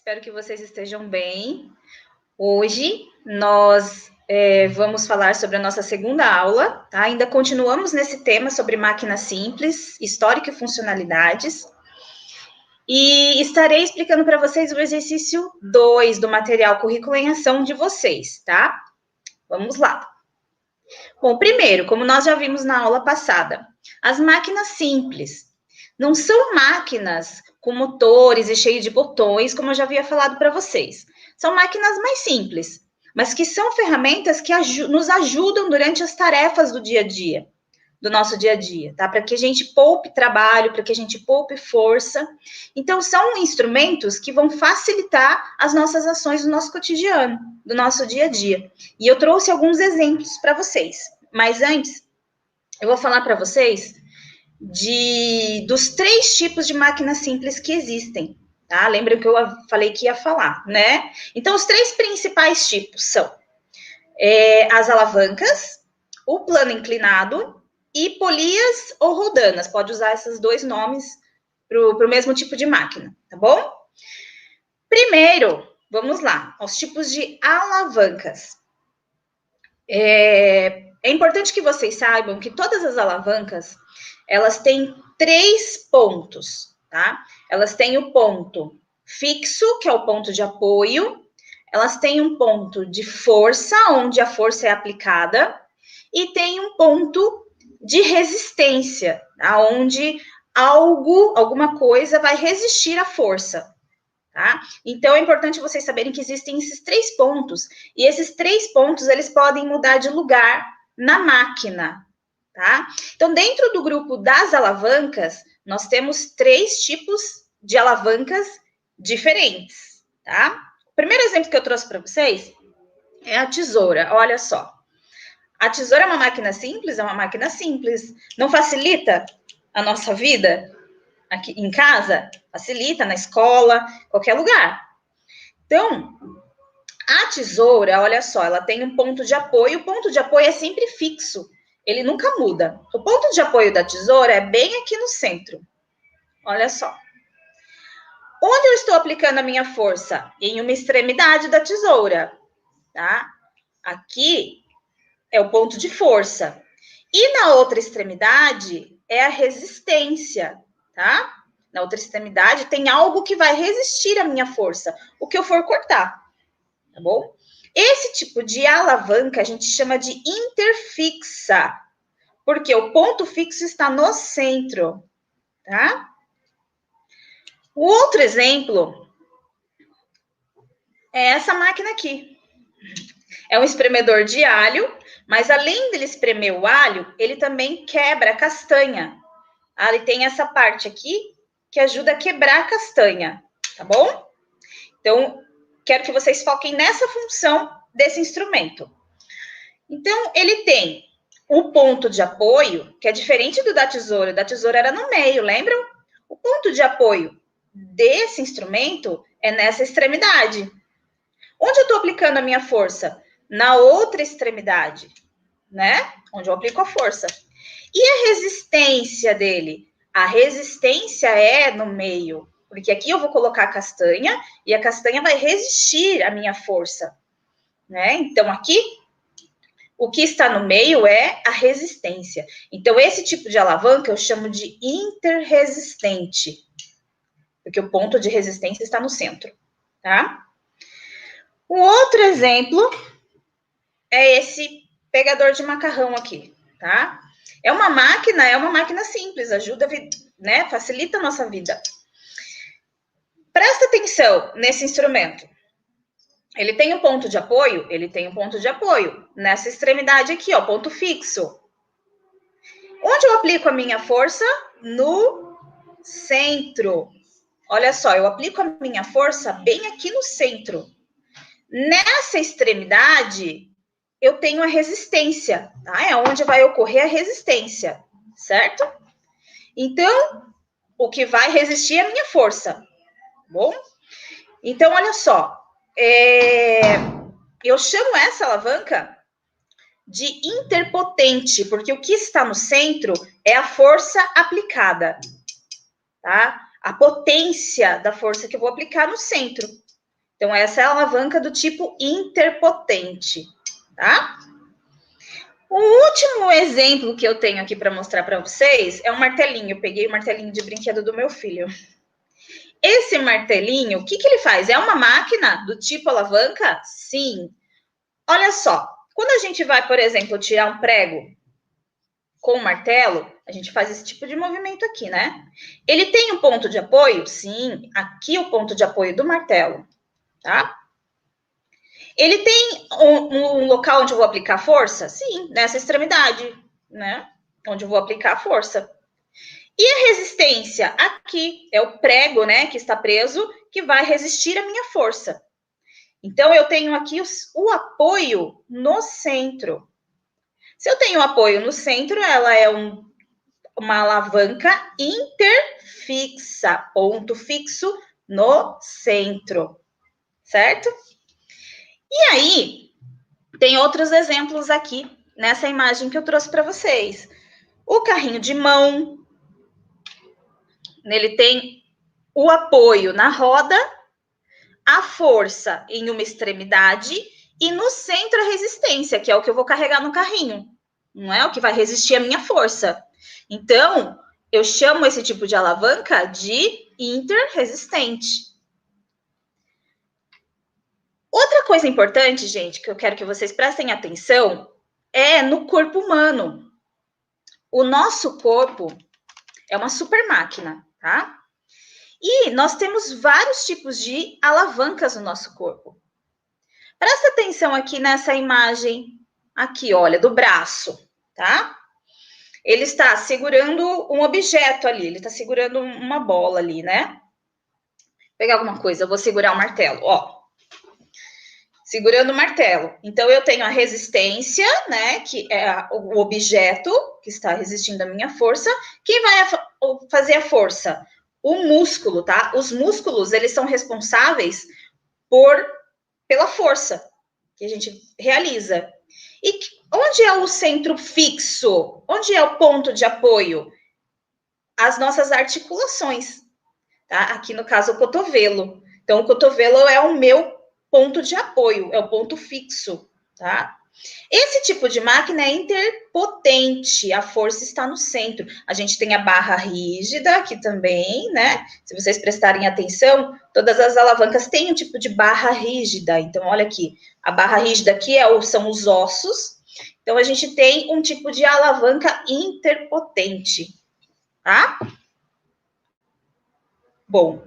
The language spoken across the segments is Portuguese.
Espero que vocês estejam bem. Hoje nós vamos falar sobre a nossa segunda aula, tá? Ainda continuamos nesse tema sobre máquinas simples, histórico e funcionalidades. E estarei explicando para vocês o exercício 2 do material Currículo em Ação de vocês, tá? Vamos lá. Bom, primeiro, como nós já vimos na aula passada, as máquinas simples não são máquinas com motores e cheios de botões, como eu já havia falado para vocês. São máquinas mais simples, mas que são ferramentas que nos ajudam durante as tarefas do dia a dia, do nosso dia a dia, tá? Para que a gente poupe trabalho, para que a gente poupe força. Então, são instrumentos que vão facilitar as nossas ações do nosso cotidiano, do nosso dia a dia. E eu trouxe alguns exemplos para vocês. Mas antes, eu vou falar para vocês dos 3 tipos de máquinas simples que existem, tá? Lembra que eu falei que ia falar, né? Então, os 3 principais tipos são as alavancas, o plano inclinado e polias ou rodanas. Pode usar esses 2 nomes para o mesmo tipo de máquina, tá bom? Primeiro, vamos lá, os tipos de alavancas. É importante que vocês saibam que todas as alavancas, elas têm 3 pontos, tá? Elas têm o ponto fixo, que é o ponto de apoio, elas têm um ponto de força, onde a força é aplicada, e tem um ponto de resistência, tá? Onde alguma coisa vai resistir à força, tá? Então, é importante vocês saberem que existem esses 3 pontos, e esses 3 pontos, eles podem mudar de lugar na máquina, tá? Então, dentro do grupo das alavancas, nós temos 3 tipos de alavancas diferentes, tá? O primeiro exemplo que eu trouxe para vocês é a tesoura, olha só. A tesoura é uma máquina simples? É uma máquina simples. Não facilita a nossa vida aqui em casa? Facilita na escola, qualquer lugar. Então, a tesoura, olha só, ela tem um ponto de apoio. O ponto de apoio é sempre fixo. Ele nunca muda. O ponto de apoio da tesoura é bem aqui no centro. Olha só. Onde eu estou aplicando a minha força? Em uma extremidade da tesoura, tá? Aqui é o ponto de força. E na outra extremidade é a resistência, tá? Na outra extremidade tem algo que vai resistir à minha força, o que eu for cortar, tá bom? Esse tipo de alavanca a gente chama de interfixa, porque o ponto fixo está no centro, tá? O outro exemplo é essa máquina aqui. É um espremedor de alho, mas além dele espremer o alho, ele também quebra a castanha. Ele tem essa parte aqui que ajuda a quebrar a castanha, tá bom? Então, quero que vocês foquem nessa função desse instrumento. Então, ele tem o ponto de apoio, que é diferente do da tesoura. O da tesoura era no meio, lembram? O ponto de apoio desse instrumento é nessa extremidade. Onde eu estou aplicando a minha força? Na outra extremidade, né? Onde eu aplico a força. E a resistência dele? A resistência é no meio, porque aqui eu vou colocar a castanha e a castanha vai resistir à minha força, né? Então, aqui, o que está no meio é a resistência. Então, esse tipo de alavanca eu chamo de interresistente, porque o ponto de resistência está no centro, tá? Um outro exemplo é esse pegador de macarrão aqui, tá? É uma máquina simples, ajuda, né? Facilita a nossa vida. Presta atenção nesse instrumento. Ele tem um ponto de apoio? Ele tem um ponto de apoio. Nessa extremidade aqui, ó, ponto fixo. Onde eu aplico a minha força? No centro. Olha só, eu aplico a minha força bem aqui no centro. Nessa extremidade, eu tenho a resistência, tá? É onde vai ocorrer a resistência, certo? Então, o que vai resistir é a minha força, tá bom? Então, olha só, eu chamo essa alavanca de interpotente, porque o que está no centro é a força aplicada, tá? A potência da força que eu vou aplicar no centro. Então, essa é a alavanca do tipo interpotente, tá? O último exemplo que eu tenho aqui para mostrar para vocês é um martelinho. Eu peguei o martelinho de brinquedo do meu filho. Esse martelinho, o que ele faz? É uma máquina do tipo alavanca? Sim. Olha só, quando a gente vai, por exemplo, tirar um prego com o martelo, a gente faz esse tipo de movimento aqui, né? Ele tem um ponto de apoio? Sim, aqui o ponto de apoio do martelo, tá? Ele tem um local onde eu vou aplicar força? Sim, nessa extremidade, né? Onde eu vou aplicar a força. E a resistência? Aqui é o prego, né, que está preso, que vai resistir à minha força. Então, eu tenho aqui o apoio no centro. Se eu tenho apoio no centro, ela é uma alavanca interfixa, ponto fixo no centro, certo? E aí, tem outros exemplos aqui nessa imagem que eu trouxe para vocês. O carrinho de mão, ele tem o apoio na roda, a força em uma extremidade e no centro a resistência, que é o que eu vou carregar no carrinho. Não é o que vai resistir à minha força. Então, eu chamo esse tipo de alavanca de interresistente. Outra coisa importante, gente, que eu quero que vocês prestem atenção, é no corpo humano. O nosso corpo é uma super máquina, tá? E nós temos vários tipos de alavancas no nosso corpo. Presta atenção aqui nessa imagem, aqui, olha, do braço, tá? Ele está segurando um objeto ali, ele está segurando uma bola ali, né? Vou pegar alguma coisa, eu vou segurar o martelo, ó. Segurando o martelo. Então, eu tenho a resistência, né? Que é o objeto que está resistindo à minha força. Quem vai fazer a força? O músculo, tá? Os músculos, eles são responsáveis pela força que a gente realiza. E onde é o centro fixo? Onde é o ponto de apoio? As nossas articulações, tá? Aqui no caso, o cotovelo. Então, o cotovelo é o meu ponto de apoio, é o ponto fixo, tá? Esse tipo de máquina é interpotente, a força está no centro. A gente tem a barra rígida aqui também, né? Se vocês prestarem atenção, todas as alavancas têm um tipo de barra rígida. Então, olha aqui, a barra rígida aqui são os ossos. Então, a gente tem um tipo de alavanca interpotente, tá? Bom,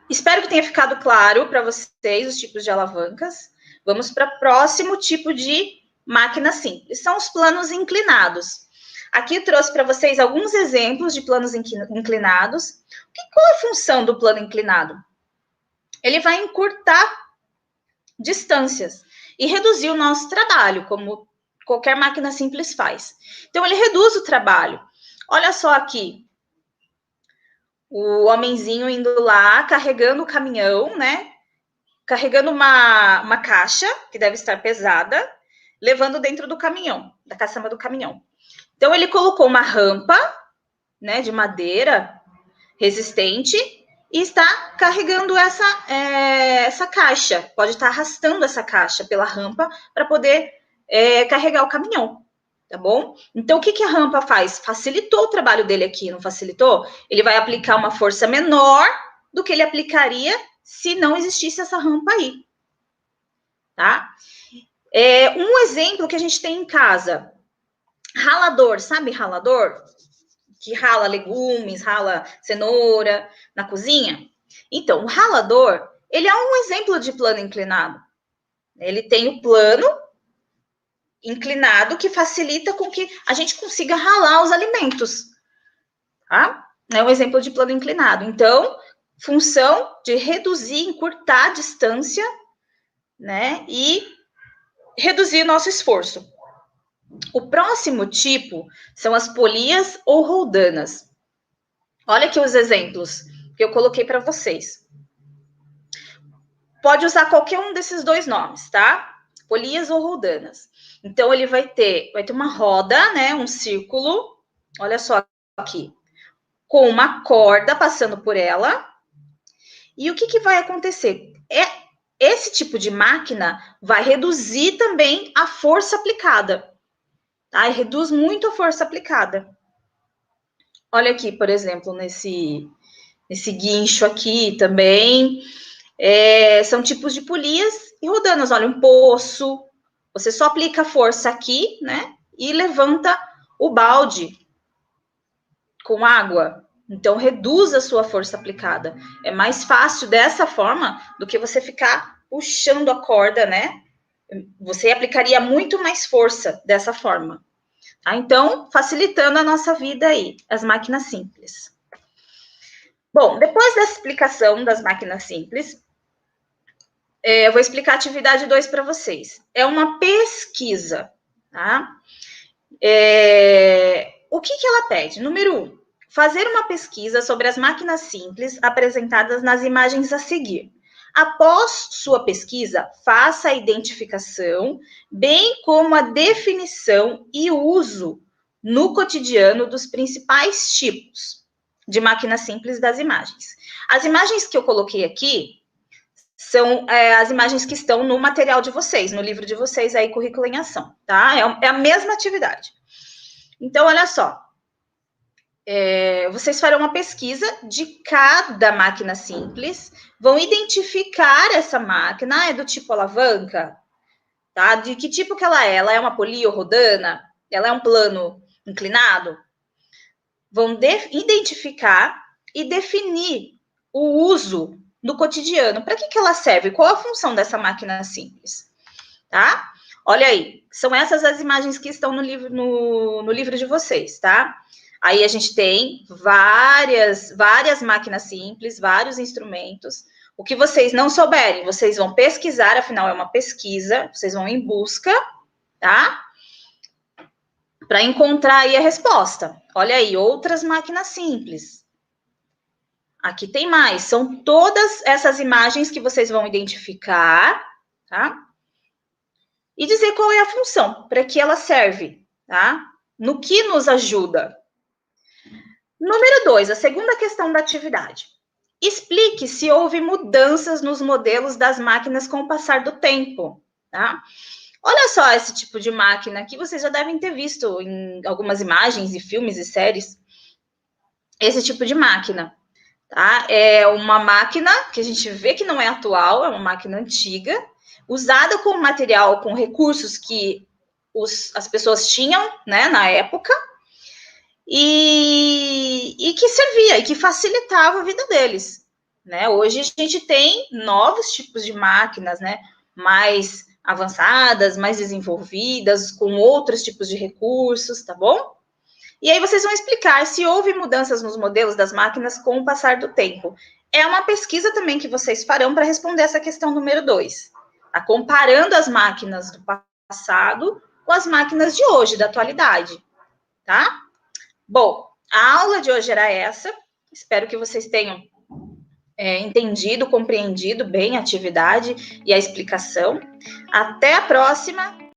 espero que tenha ficado claro para vocês os tipos de alavancas. Vamos para o próximo tipo de máquina simples. São os planos inclinados. Aqui eu trouxe para vocês alguns exemplos de planos inclinados. Qual é a função do plano inclinado? Ele vai encurtar distâncias e reduzir o nosso trabalho, como qualquer máquina simples faz. Então, ele reduz o trabalho. Olha só aqui, o homenzinho indo lá, carregando o caminhão, né? Carregando uma caixa, que deve estar pesada, levando dentro do caminhão, da caçamba do caminhão. Então, ele colocou uma rampa, né, de madeira resistente e está carregando essa caixa. Pode estar arrastando essa caixa pela rampa para poder carregar o caminhão, tá bom? Então, o que a rampa faz? Facilitou o trabalho dele aqui, não facilitou? Ele vai aplicar uma força menor do que ele aplicaria se não existisse essa rampa aí, tá? Um exemplo que a gente tem em casa, ralador, sabe ralador? Que rala legumes, rala cenoura na cozinha. Então, o ralador, ele é um exemplo de plano inclinado. Ele tem o plano inclinado que facilita com que a gente consiga ralar os alimentos, tá? É um exemplo de plano inclinado. Então, função de reduzir, encurtar a distância, né? E reduzir o nosso esforço. O próximo tipo são as polias ou roldanas. Olha aqui os exemplos que eu coloquei para vocês. Pode usar qualquer um desses dois nomes, tá? Polias ou roldanas. Então, ele vai ter uma roda, né? Um círculo. Olha só aqui. Com uma corda passando por ela. E o que vai acontecer? esse tipo de máquina vai reduzir também a força aplicada, tá? E reduz muito a força aplicada. Olha aqui, por exemplo, nesse guincho aqui também, são tipos de polias e rodanas. Olha, um poço, você só aplica força aqui, né? E levanta o balde com água. Então, reduz a sua força aplicada. É mais fácil dessa forma do que você ficar puxando a corda, né? Você aplicaria muito mais força dessa forma. Tá? Então, facilitando a nossa vida aí, as máquinas simples. Bom, depois dessa explicação das máquinas simples, eu vou explicar a atividade 2 para vocês. É uma pesquisa, tá? O que ela pede? Número 1, fazer uma pesquisa sobre as máquinas simples apresentadas nas imagens a seguir. Após sua pesquisa, faça a identificação, bem como a definição e uso no cotidiano dos principais tipos de máquinas simples das imagens. As imagens que eu coloquei aqui são as imagens que estão no material de vocês, no livro de vocês aí, Currículo em Ação, tá? É a mesma atividade. Então, olha só. Vocês farão uma pesquisa de cada máquina simples, vão identificar essa máquina, é do tipo alavanca, tá? De que tipo que ela é? Ela é uma polio rodana? Ela é um plano inclinado? Vão identificar e definir o uso no cotidiano. Para que ela serve? Qual a função dessa máquina simples? Tá? Olha aí, são essas as imagens que estão no livro de vocês, tá? Aí a gente tem várias máquinas simples, vários instrumentos. O que vocês não souberem, vocês vão pesquisar, afinal é uma pesquisa, vocês vão em busca, tá? Para encontrar aí a resposta. Olha aí, outras máquinas simples. Aqui tem mais, são todas essas imagens que vocês vão identificar, tá? E dizer qual é a função, para que ela serve, tá? No que nos ajuda. Número 2, a segunda questão da atividade. Explique se houve mudanças nos modelos das máquinas com o passar do tempo, tá? Olha só esse tipo de máquina que vocês já devem ter visto em algumas imagens e filmes e séries. Esse tipo de máquina, tá? É uma máquina que a gente vê que não é atual, é uma máquina antiga, usada com material, com recursos que as pessoas tinham, né, na época, e que servia, e que facilitava a vida deles, né? Hoje a gente tem novos tipos de máquinas, né, mais avançadas, mais desenvolvidas, com outros tipos de recursos, tá bom? E aí vocês vão explicar se houve mudanças nos modelos das máquinas com o passar do tempo. É uma pesquisa também que vocês farão para responder essa questão número 2, tá? Comparando as máquinas do passado com as máquinas de hoje, da atualidade, tá? Bom, a aula de hoje era essa. Espero que vocês tenham entendido, compreendido bem a atividade e a explicação. Até a próxima!